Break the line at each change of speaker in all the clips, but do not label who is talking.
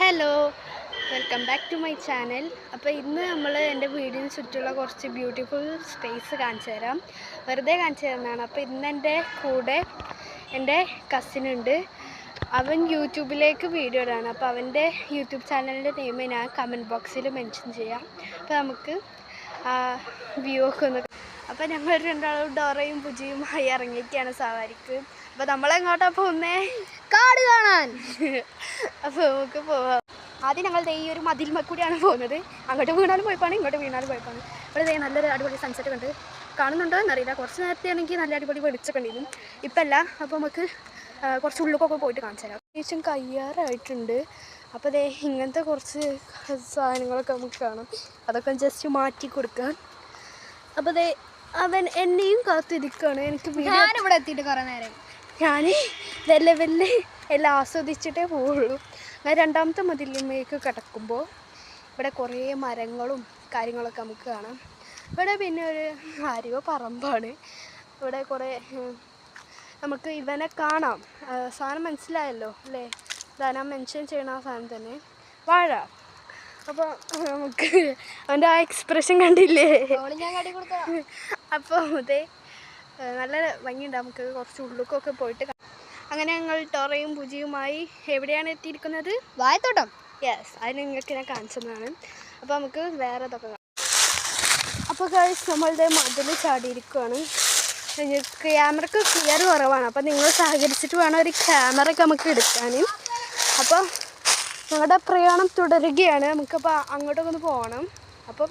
Hello, welcome back to my channel. അപ്പോൾ ഇന്ന് നമ്മൾ എൻ്റെ വീടിന് ചുറ്റുള്ള കുറച്ച് ബ്യൂട്ടിഫുൾ സ്പേസ് കാണിച്ചു തരാം. വെറുതെ കാണിച്ചു തരുന്നതാണ്. അപ്പോൾ ഇന്ന് എൻ്റെ കൂടെ എൻ്റെ കസിനുണ്ട്. അവൻ യൂട്യൂബിലേക്ക് വീഡിയോ ഇടാണ്. അപ്പോൾ അവൻ്റെ യൂട്യൂബ് ചാനലിൻ്റെ നെയിം ഞാൻ കമൻറ്റ് ബോക്സിൽ മെൻഷൻ ചെയ്യാം. അപ്പോൾ നമുക്ക് വ്യൂ ഒക്കെ ഒന്ന്. അപ്പോൾ ഞങ്ങൾ രണ്ടാളും ഡോറയും പുജിയുമായി ഇറങ്ങിയൊക്കെയാണ് സവാരിക്ക്. അപ്പോൾ നമ്മളെങ്ങോട്ടാ പോകുന്നേ?
കാട് കാണാൻ.
അപ്പോൾ നമുക്ക് പോവാം. ആദ്യം ഞങ്ങൾ ഈ ഒരു മതിൽമ കൂടിയാണ് പോകുന്നത്. അങ്ങോട്ട് വീണാലും പോയപ്പാണ്, ഇങ്ങോട്ട് വീണാലും പോയപ്പാണ്. ഇവിടെ നല്ലൊരു അടിപൊളി സൺസെറ്റ് കണ്ട് കാണുന്നുണ്ടോ എന്നറിയില്ല. കുറച്ച് നേരത്തെ ആണെങ്കിൽ നല്ല അടിപൊളി വെളിച്ചൊക്കെ ഉണ്ടായിരുന്നു. ഇപ്പം അല്ല. അപ്പോൾ നമുക്ക് കുറച്ച് ഉള്ളിലൊക്കെ പോയിട്ട് കാണിച്ചു തരാം. ഏകദേശം കയ്യാറായിട്ടുണ്ട്. അപ്പോൾ ഇങ്ങനത്തെ കുറച്ച് സാധനങ്ങളൊക്കെ നമുക്ക് കാണാം. അതൊക്കെ ജസ്റ്റ് മാറ്റി കൊടുക്കാൻ. അപ്പോൾ അവൻ എന്നെയും കാത്തിരിക്കുകയാണ്.
ഞാനിവിടെ എത്തിയിട്ട് കുറേ നേരം
ഞാൻ ലെവലിൽ എല്ലാം ആസ്വദിച്ചിട്ടേ പോവുള്ളൂ. ഞാൻ രണ്ടാമത്തെ മതിലിലേക്ക് കിടക്കുമ്പോൾ ഇവിടെ കുറേ മരങ്ങളും കാര്യങ്ങളൊക്കെ നമുക്ക് കാണാം. ഇവിടെ പിന്നെ ഒരു ആരെയോ പറമ്പാണ്. ഇവിടെ കുറേ നമുക്ക് ഇവനെ കാണാം. സാധനം മനസ്സിലായല്ലോ അല്ലേ? ഞാൻ മെൻഷൻ ചെയ്യണ ആ സാധനം തന്നെ, വാഴ. അപ്പോൾ നമുക്ക് അവൻ്റെ ആ എക്സ്പ്രഷൻ കണ്ടില്ലേ? അപ്പോൾ നല്ല ഭംഗിയുണ്ട്. നമുക്ക് കുറച്ച് ഉള്ളിലേക്കൊക്കെ പോയിട്ട് അങ്ങനെ ഞങ്ങൾ ടോറയും പുജിയുമായി എവിടെയാണ് എത്തിയിരിക്കുന്നത്?
വായത്തോട്ടം.
യെസ്, അത് നിങ്ങൾക്ക് ഞാൻ കാണിച്ചതാണ്. അപ്പോൾ നമുക്ക് വേറെ ഇതൊക്കെ കാണാം. അപ്പോൾ ഗൈസ്, നമ്മളുടെ മതിൽ ചാടിയിരിക്കുകയാണ്. ക്യാമറക്ക് ക്ലിയർ കുറവാണ്. അപ്പോൾ നിങ്ങൾ സഹകരിച്ചിട്ട് വേണം ഒരു ക്യാമറയൊക്കെ നമുക്ക് എടുക്കാൻ. അപ്പോൾ ഞങ്ങളുടെ പ്രയാണം തുടരുകയാണ്. നമുക്കപ്പോൾ അങ്ങോട്ടൊക്കെ ഒന്ന് പോകണം. അപ്പോൾ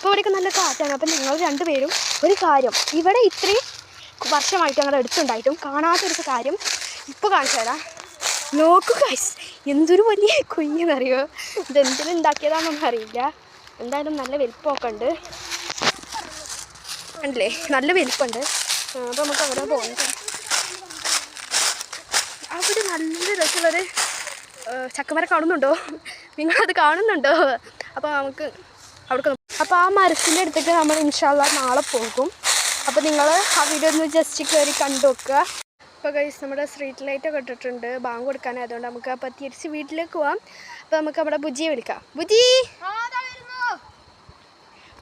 ഇവിടെയൊക്കെ നല്ല കാറ്റാണ്. അപ്പം നിങ്ങൾ രണ്ടുപേരും ഒരു കാര്യം, ഇവിടെ ഇത്രയും വർഷമായിട്ട് ഞങ്ങളുടെ അടുത്തുണ്ടായിട്ടും കാണാത്തൊരു കാര്യം ഇപ്പോൾ കാണിച്ചു തരാം. നോക്കൂ ഗൈസ്, എന്തൊരു വലിയ കുഞ്ഞെന്നറിയോ. ഇതെന്തിനും ഉണ്ടാക്കിയതാണെന്നൊന്നും അറിയില്ല. എന്തായാലും നല്ല വലിപ്പമൊക്കെ ഉണ്ട്. ഉണ്ടല്ലേ, നല്ല വലിപ്പമുണ്ട്. അപ്പോൾ നമുക്ക് അവിടെ പോകുന്നത്. അവിടെ നല്ല രസമുള്ളൊരു ചക്കമരം കാണുന്നുണ്ടോ? നിങ്ങളത് കാണുന്നുണ്ടോ? അപ്പോൾ നമുക്ക് അവിടെ. അപ്പോൾ ആ മരത്തിൻ്റെ അടുത്തേക്ക് നമ്മൾ ഇൻഷാല്ലാ നാളെ പോകും. അപ്പോൾ നിങ്ങൾ ആ വീഡിയോ ഒന്ന് ജസ്റ്റ് കയറി കണ്ടു നോക്കുക. അപ്പോൾ ഗൈസ്, നമ്മുടെ സ്ട്രീറ്റ് ലൈറ്റൊക്കെ ഇട്ടിട്ടുണ്ട്. ബാങ്ക് കൊടുക്കാനായതുകൊണ്ട് നമുക്ക് അപ്പോൾ തിരിച്ച് വീട്ടിലേക്ക് പോവാം. അപ്പോൾ നമുക്ക് അവിടെ ബുജിയെ വിളിക്കാം. ബുജി,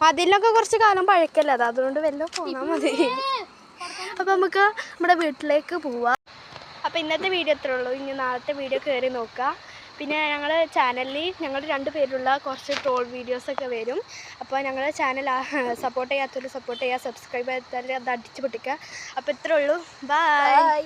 അതിലൊക്കെ കുറച്ച് കാലം പഴക്കല്ല, അതുകൊണ്ട് വല്ലതും പോകാൻ മതി. അപ്പോൾ നമുക്ക് നമ്മുടെ വീട്ടിലേക്ക് പോവാം. അപ്പോൾ ഇന്നത്തെ വീഡിയോ ഇത്രേ ഉള്ളൂ. ഇനി നാളത്തെ വീഡിയോ കയറി നോക്കുക. പിന്നെ ഞങ്ങളുടെ ചാനലിൽ ഞങ്ങൾ രണ്ടുപേരുള്ള കുറച്ച് ട്രോൾ വീഡിയോസൊക്കെ വരും. അപ്പോൾ ഞങ്ങളുടെ ചാനൽ സപ്പോർട്ട് ചെയ്യാത്തവർ സപ്പോർട്ട് ചെയ്യുക, സബ്സ്ക്രൈബ് ചെയ്യാത്തവർ അത് അടിച്ച് പൊട്ടിക്കുക. അപ്പോൾ ഇത്രേ ഉള്ളൂ. ബൈ.